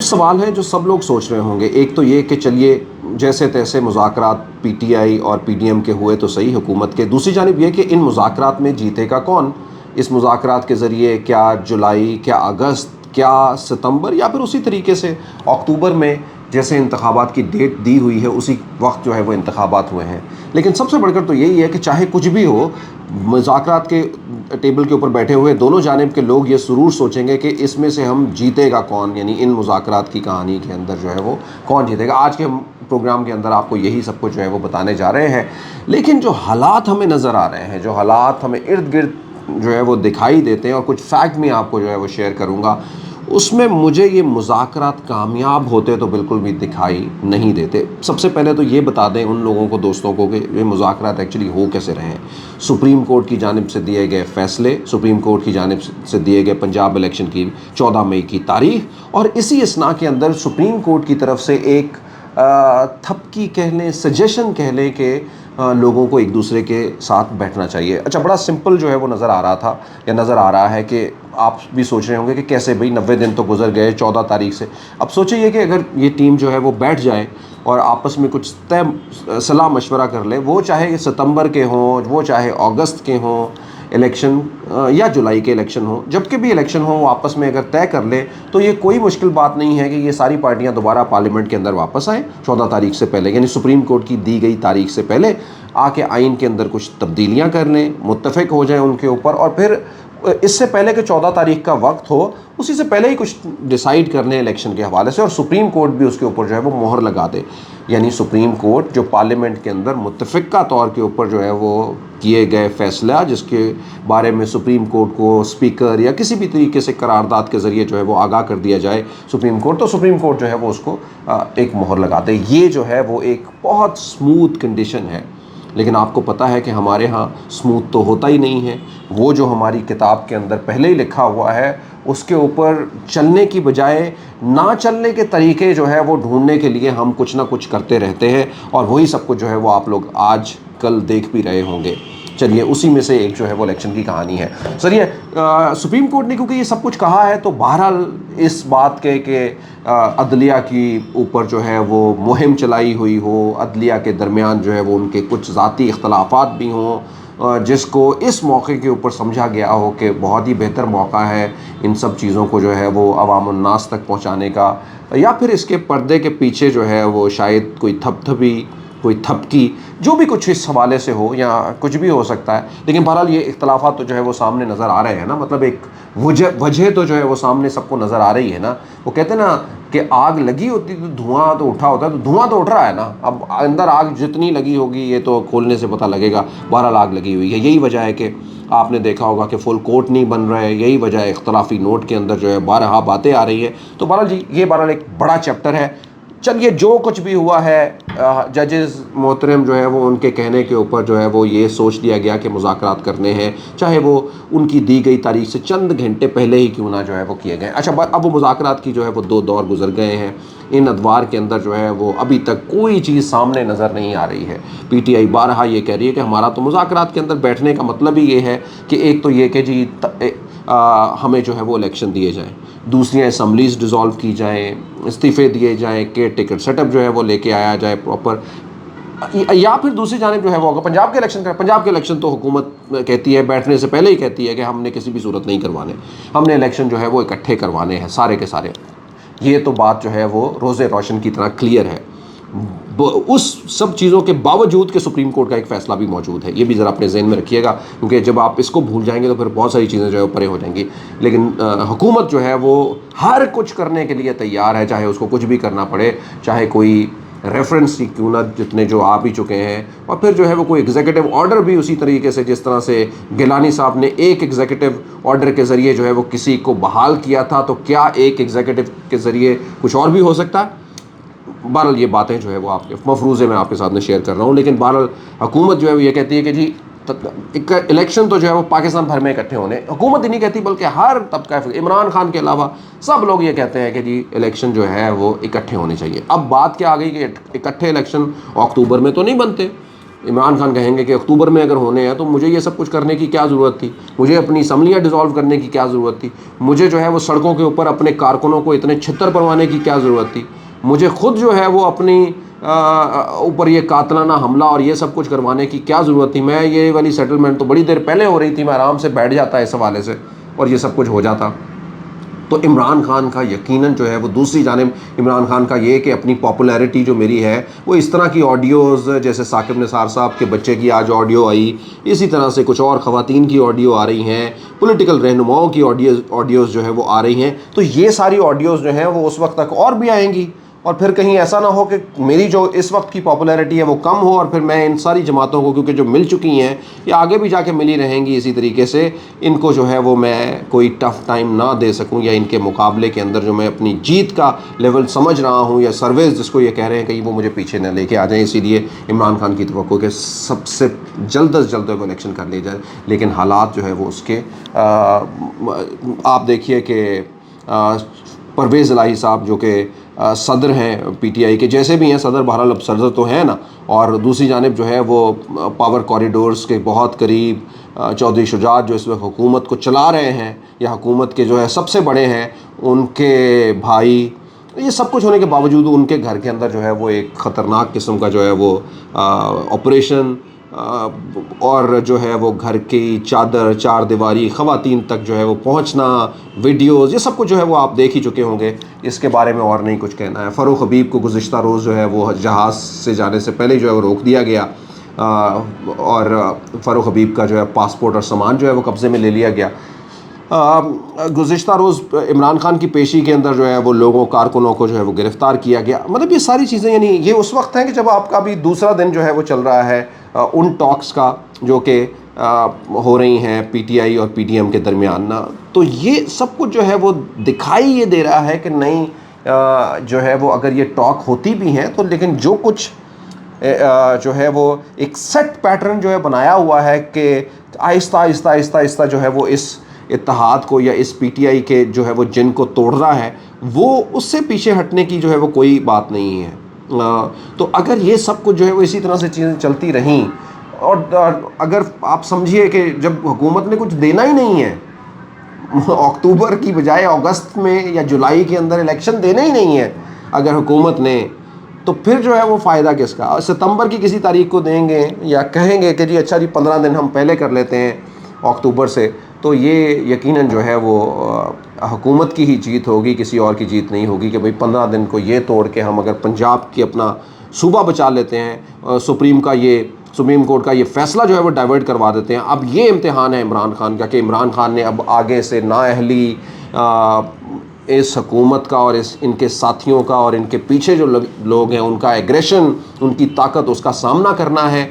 सवाल हैं जो सब लोग सोच रहे होंगे। एक तो ये कि चलिए जैसे तैसे मुज़ाकरात पीटीआई और पीडीएम के हुए तो सही हुकूमत के, दूसरी जानिब ये कि इन मुज़ाकरात में जीतेगा कौन? इस मुज़ाकरात के ज़रिए क्या जुलाई, क्या अगस्त, क्या सितंबर, या फिर उसी तरीके से अक्टूबर में जैसे इंतखाबात की डेट दी हुई है उसी वक्त जो है वो इंतखाबात हुए हैं। लेकिन सबसे बढ़कर तो यही है कि चाहे कुछ भी हो, मुज़ाकरात के टेबल के ऊपर बैठे हुए दोनों जानिब के लोग ये ज़रूर सोचेंगे कि इसमें से हम जीतेगा कौन, यानी इन मुज़ाकरात की कहानी के अंदर जो है वो कौन जीतेगा। आज के हम प्रोग्राम के अंदर आपको यही सब कुछ जो है वो बताने जा रहे हैं। लेकिन जो हालात हमें नज़र आ रहे हैं, जो हालात हमें इर्द गिर्द जो है वो दिखाई देते हैं, और कुछ फैक्ट मैं आपको जो है वो शेयर करूँगा, उसमें मुझे ये मुज़ाकरात कामयाब होते तो बिल्कुल भी दिखाई नहीं देते। सबसे पहले तो ये बता दें उन लोगों को, दोस्तों को, कि ये मुज़ाकरात एक्चुअली हो कैसे रहे हैं। सुप्रीम कोर्ट की जानिब से दिए गए फ़ैसले, सुप्रीम कोर्ट की जानिब से दिए गए पंजाब इलेक्शन की 14 मई की तारीख, और इसी असना के अंदर सुप्रीम कोर्ट की तरफ से एक थपकी कह लें, सजेशन कह लें कि लोगों को एक दूसरे के साथ बैठना चाहिए। अच्छा, बड़ा सिंपल जो है वो नज़र आ रहा था, या नज़र आ रहा है कि आप भी सोच रहे होंगे कि कैसे भाई 90 दिन तो गुजर गए 14 तारीख से। अब सोचिए कि अगर ये टीम जो है वो बैठ जाए और आपस में कुछ तय सलाह मशवरा कर ले, वो चाहे सितंबर के हों, वो चाहे अगस्त के हों इलेक्शन, या जुलाई के इलेक्शन हो, जबकि भी इलेक्शन हो, वो आपस में अगर तय कर ले तो ये कोई मुश्किल बात नहीं है कि ये सारी पार्टियां दोबारा पार्लियामेंट के अंदर वापस आएँ 14 तारीख से पहले, यानी सुप्रीम कोर्ट की दी गई तारीख से पहले आके आइन के अंदर कुछ तब्दीलियां कर लें, मुत्तफिक हो जाएं उनके ऊपर, और फिर इससे पहले कि 14 तारीख का वक्त हो उसी से पहले ही कुछ डिसाइड कर लें इलेक्शन के हवाले से, और सुप्रीम कोर्ट भी उसके ऊपर जो है वो मोहर लगा दे। यानी सुप्रीम कोर्ट जो पार्लियामेंट के अंदर मुत्तफिका तौर के ऊपर जो है वो किए गए फ़ैसला, जिसके बारे में सुप्रीम कोर्ट को स्पीकर या किसी भी तरीके से करारदाद के ज़रिए जो है वो आगाह कर दिया जाए सुप्रीम कोर्ट, तो सुप्रीम कोर्ट जो है वो उसको एक मोहर लगा दे। ये जो है वो एक बहुत स्मूथ कंडीशन है। लेकिन आपको पता है कि हमारे यहाँ स्मूथ तो होता ही नहीं है। वो जो हमारी किताब के अंदर पहले ही लिखा हुआ है उसके ऊपर चलने की बजाय ना चलने के तरीके जो है वो ढूंढने के लिए हम कुछ ना कुछ करते रहते हैं, और वही सब कुछ जो है वो आप लोग आज कल देख भी रहे होंगे। चलिए, उसी में से एक जो है वो इलेक्शन की कहानी है। सर, ये सुप्रीम कोर्ट ने क्योंकि ये सब कुछ कहा है, तो बहरहाल इस बात के कि अदलिया की ऊपर जो है वो मुहिम चलाई हुई हो, अदलिया के दरमियान जो है वो उनके कुछ ज़ाती इख्तलाफात भी हों, जिसको इस मौके के ऊपर समझा गया हो कि बहुत ही बेहतर मौका है इन सब चीज़ों को जो है वो अवामुन्नास तक पहुँचाने का, या फिर इसके पर्दे के पीछे जो है वो शायद कोई थपथपी, कोई थपकी, जो भी कुछ इस हवाले से हो, या कुछ भी हो सकता है। लेकिन बहरहाल ये इख्तलाफात तो जो है वो सामने नज़र आ रहे हैं ना, मतलब एक वजह तो जो है वो सामने सबको नज़र आ रही है ना। वो कहते हैं ना कि आग लगी होती तो धुआं तो उठा होता है, तो धुआं तो उठ रहा है ना। अब अंदर आग जितनी लगी होगी ये तो खोलने से पता लगेगा, बहरहाल आग लगी हुई है। यही वजह है कि आपने देखा होगा कि फुल कोर्ट नहीं बन रहे, यही वजह है इख्तलाफी नोट के अंदर जो है बारहा बातें आ रही है। तो बहरहाल जी, ये बहरहाल एक बड़ा चैप्टर है। चलिए, जो कुछ भी हुआ है, जजेस मोहतरम जो है वो उनके कहने के ऊपर जो है वो ये सोच लिया गया कि मुज़ाकरात करने हैं, चाहे वो उनकी दी गई तारीख से चंद घंटे पहले ही क्यों ना जो है वो किए गए। अच्छा, अब वो मुज़ाकरात की जो है वो 2 दौर गुजर गए हैं। इन अदवार के अंदर जो है वो अभी तक कोई चीज़ सामने नज़र नहीं आ रही है। पीटीआई बारहा ये कह रही है कि हमारा तो मुज़ाकरात के अंदर बैठने का मतलब ही ये है कि एक तो ये कि जी हमें जो है वो इलेक्शन दिए जाएँ, दूसरी असम्बलीज़ डिज़ोल्व की जाएँ, इस्तीफ़े दिए जाएँ, केयर टेकर सेटअप जो है वो लेके आया जाए प्रॉपर, या फिर दूसरी जानिब जो है वो होगा पंजाब के इलेक्शन का। पंजाब के इलेक्शन तो हुकूमत कहती है, बैठने से पहले ही कहती है कि हमने किसी भी सूरत नहीं करवाने, हमने इलेक्शन जो है वो इकट्ठे करवाने हैं सारे के सारे। ये तो बात जो है वो रोज़े रोशन की तरह क्लियर है। उस सब चीज़ों के बावजूद कि सुप्रीम कोर्ट का एक फ़ैसला भी मौजूद है, ये भी ज़रा अपने जहन में रखिएगा, क्योंकि जब आप इसको भूल जाएंगे तो फिर बहुत सारी चीज़ें जो है वो परे हो जाएंगी। लेकिन हुकूमत जो है वो हर कुछ करने के लिए तैयार है, चाहे उसको कुछ भी करना पड़े, चाहे कोई रेफरेंस ही क्यों ना जितने जो आ भी चुके हैं, और फिर जो है वो कोई एग्जीक्यूटिव ऑर्डर भी उसी तरीके से जिस तरह से गिलानी साहब ने एक एग्जीक्यूटिव ऑर्डर के ज़रिए जो है वो किसी को बहाल किया था, तो क्या एक एग्जीक्यूटिव के ज़रिए कुछ और भी हो सकता है। बहरहाल ये बातें जो है वो आपके मफरूज़े में आपके साथ में शेयर कर रहा हूँ। लेकिन बहरहाल हुकूमत जो है वो ये कहती है कि जी एक इलेक्शन तो जो है वो पाकिस्तान भर में इकट्ठे होने, हुकूमत ही नहीं कहती बल्कि हर तबका, इमरान खान के अलावा सब लोग ये कहते हैं कि जी इलेक्शन जो है वो इकट्ठे होने चाहिए। अब बात क्या आ गई कि इकट्ठे इलेक्शन अक्टूबर में तो नहीं बनते, इमरान खान कहेंगे कि अक्टूबर में अगर होने हैं तो मुझे ये सब कुछ करने की क्या ज़रूरत थी, मुझे अपनी असम्बलियाँ डिसॉल्व करने की क्या ज़रूरत थी, मुझे जो है वो सड़कों के ऊपर अपने कारकुनों को इतने छितर परवाने की क्या ज़रूरत थी, मुझे खुद जो है वो अपनी ऊपर ये कातलाना हमला और ये सब कुछ करवाने की क्या ज़रूरत थी। मैं ये वाली सेटलमेंट तो बड़ी देर पहले हो रही थी, मैं आराम से बैठ जाता इस हवाले से और ये सब कुछ हो जाता। तो इमरान खान का यकीनन जो है वो दूसरी जानिब इमरान खान का ये कि अपनी पॉपुलैरिटी जो मेरी है वो इस तरह की ऑडियोज़, जैसे साकिब निसार साहब के बच्चे की आज ऑडियो आई, इसी तरह से कुछ और ख़वातीन की ऑडियो आ रही हैं, पॉलिटिकल रहनुमाओं की ऑडियोज़ जो है वो आ रही हैं। तो ये सारी ऑडियोज़ जो हैं वो उस वक्त तक और भी आएंगी और फिर कहीं ऐसा ना हो कि मेरी जो इस वक्त की पॉपुलैरिटी है वो कम हो और फिर मैं इन सारी जमातों को, क्योंकि जो मिल चुकी हैं ये आगे भी जाके मिली रहेंगी इसी तरीके से, इनको जो है वो मैं कोई टफ़ टाइम ना दे सकूं या इनके मुकाबले के अंदर जो मैं अपनी जीत का लेवल समझ रहा हूं या सर्वेज जिसको ये कह रहे हैं कहीं वो मुझे पीछे न लेके आ जाएं। इसीलिए इमरान खान की तवक्को कि सबसे जल्द अज जल्द वो इलेक्शन कर ली जाए, लेकिन हालात जो है वो उसके आप देखिए कि परवेज़ इलाही साहब जो कि सदर हैं पीटीआई के, जैसे भी हैं सदर, बहरहाल अब सदर तो हैं ना, और दूसरी जानिब जो है वो पावर कॉरिडोर्स के बहुत करीब चौधरी शुजात जो इस वक्त हुकूमत को चला रहे हैं या हुकूमत के जो है सबसे बड़े हैं, उनके भाई, ये सब कुछ होने के बावजूद उनके घर के अंदर जो है वो एक ख़तरनाक किस्म का जो है वो ऑपरेशन और जो है वो घर की चादर, चार दीवारी, ख़वातीन तक जो है वो पहुंचना, वीडियोज़, ये सब कुछ जो है वो आप देख ही चुके होंगे, इसके बारे में और नहीं कुछ कहना है। फ़ारूक हबीब को गुज़िश्ता रोज़ जो है वो जहाज़ से जाने से पहले जो है वो रोक दिया गया और फ़ारूक हबीब का जो है पासपोर्ट और सामान जो है वो कब्ज़े में ले लिया गया। गुज़िश्ता रोज़ इमरान खान की पेशी के अंदर जो है वो लोगों, कारकुनों को जो है वो गिरफ़्तार किया गया। मतलब ये सारी चीज़ें, यानी ये उस वक्त हैं कि जब आपका अभी दूसरा दिन जो है वो चल रहा है उन टॉक्स का जो कि हो रही हैं पीटीआई और पीडीएम के दरमियान ना, तो ये सब कुछ जो है वो दिखाई ये दे रहा है कि नहीं जो है वो अगर ये टॉक होती भी हैं तो लेकिन जो कुछ जो है वो एक सेट पैटर्न जो है बनाया हुआ है कि आहिस्ता आहिस्ता आहिस्ता आहिस्ता जो है वो इस इत्तेहाद को या इस पीटीआई के जो है वो जिन को तोड़ रहा है, वो उससे पीछे हटने की जो है वो कोई बात नहीं है। तो अगर ये सब कुछ जो है वो इसी तरह से चीज़ें चलती रहें और अगर आप समझिए कि जब हुकूमत ने कुछ देना ही नहीं है, अक्टूबर की बजाय अगस्त में या जुलाई के अंदर इलेक्शन देना ही नहीं है अगर हुकूमत ने, तो फिर जो है वो फ़ायदा किसका। सितंबर की किसी तारीख को देंगे या कहेंगे कि जी अच्छा जी 15 दिन हम पहले कर लेते हैं अक्टूबर से, तो ये यकीनन जो है वो हुकूमत की ही जीत होगी, किसी और की जीत नहीं होगी कि भाई 15 दिन को ये तोड़ के हम अगर पंजाब की अपना सूबा बचा लेते हैं, सुप्रीम कोर्ट का ये फ़ैसला जो है वो डाइवर्ट करवा देते हैं। अब ये इम्तिहान है इमरान खान का कि इमरान खान ने अब आगे से नाअहली इस हुकूमत का और इनके साथियों का और इनके पीछे जो लोग हैं उनका एग्रेशन, उनकी ताकत, उसका सामना करना है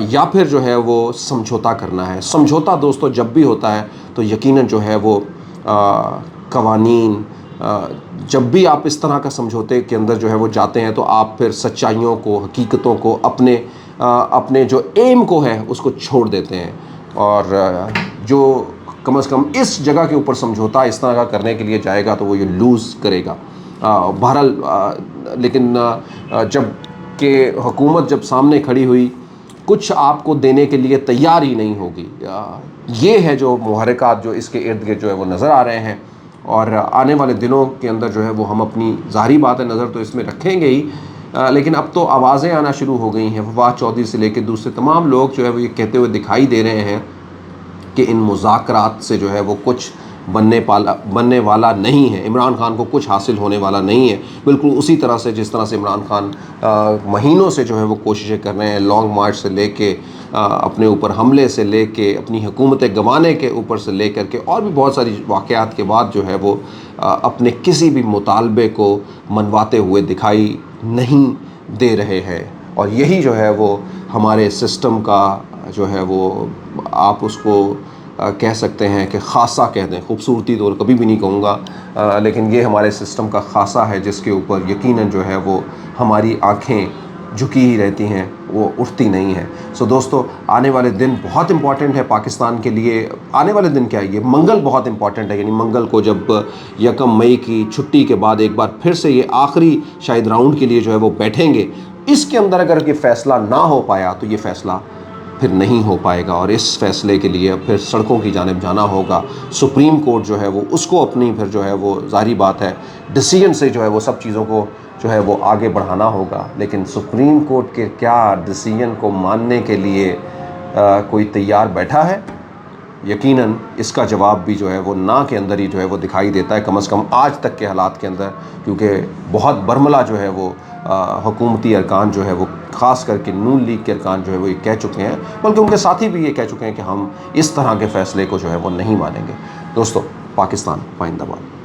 या फिर जो है वो समझौता करना है। समझौता दोस्तों जब भी होता है तो यकीनन जो है वो कवानीन, जब भी आप इस तरह का समझौते के अंदर जो है वो जाते हैं तो आप फिर सच्चाइयों को, हकीकतों को, अपने जो एम को है उसको छोड़ देते हैं और जो कम से कम इस जगह के ऊपर समझौता इस तरह का करने के लिए जाएगा तो वो ये लूज़ करेगा। बहरहाल लेकिन जब के हुकूमत जब सामने खड़ी हुई, कुछ आपको देने के लिए तैयार ही नहीं होगी, ये है जो मुहर्रिकात जो इसके इर्द गिर्द जो है वो नज़र आ रहे हैं। और आने वाले दिनों के अंदर जो है वो हम अपनी ज़ाहिरी बात है नज़र तो इसमें रखेंगे ही, लेकिन अब तो आवाज़ें आना शुरू हो गई हैं। फवाद चौधरी से लेकर दूसरे तमाम लोग जो है वो ये कहते हुए दिखाई दे रहे हैं कि इन मुज़ाकरात से जो है वो कुछ बनने वाला नहीं है, इमरान खान को कुछ हासिल होने वाला नहीं है। बिल्कुल उसी तरह से जिस तरह से इमरान खान महीनों से जो है वो कोशिशें कर रहे हैं, लॉन्ग मार्च से लेके अपने ऊपर हमले से लेके अपनी हुकूमतें गंवाने के ऊपर से लेकर के और भी बहुत सारी वाक़यात के बाद जो है वो अपने किसी भी मुतालबे को मनवाते हुए दिखाई नहीं दे रहे हैं। और यही जो है वो हमारे सिस्टम का जो है वो आप उसको कह सकते हैं कि ख़ासा कह दें, खूबसूरती तो कभी भी नहीं कहूँगा, लेकिन ये हमारे सिस्टम का ख़ासा है जिसके ऊपर यकीनन जो है वो हमारी आँखें झुकी ही रहती हैं, वो उठती नहीं हैं। सो दोस्तों, आने वाले दिन बहुत इम्पॉर्टेंट है पाकिस्तान के लिए। आने वाले दिन क्या है, ये मंगल बहुत इम्पॉर्टेंट है, यानी मंगल को जब 1 मई की छुट्टी के बाद एक बार फिर से ये आखिरी शायद राउंड के लिए जो है वो बैठेंगे, इसके अंदर अगर ये फ़ैसला ना हो पाया तो ये फ़ैसला फिर नहीं हो पाएगा, और इस फ़ैसले के लिए फिर सड़कों की जानिब जाना होगा। सुप्रीम कोर्ट जो है वो उसको अपनी फिर जो है वो ज़ाहिर बात है डिसीजन से जो है वो सब चीज़ों को जो है वो आगे बढ़ाना होगा। लेकिन सुप्रीम कोर्ट के क्या डिसीजन को मानने के लिए कोई तैयार बैठा है? यकीनन इसका जवाब भी जो है वो ना के अंदर ही जो है वो दिखाई देता है, कम से कम आज तक के हालात के अंदर। क्योंकि बहुत बरमला जो है वो हुकूमती अरकान जो है वो ख़ास करके नून लीग के अरकान जो है वो ये कह चुके हैं, बल्कि उनके साथी भी ये कह चुके हैं कि हम इस तरह के फ़ैसले को जो है वो नहीं मानेंगे। दोस्तों, पाकिस्तान जिंदाबाद।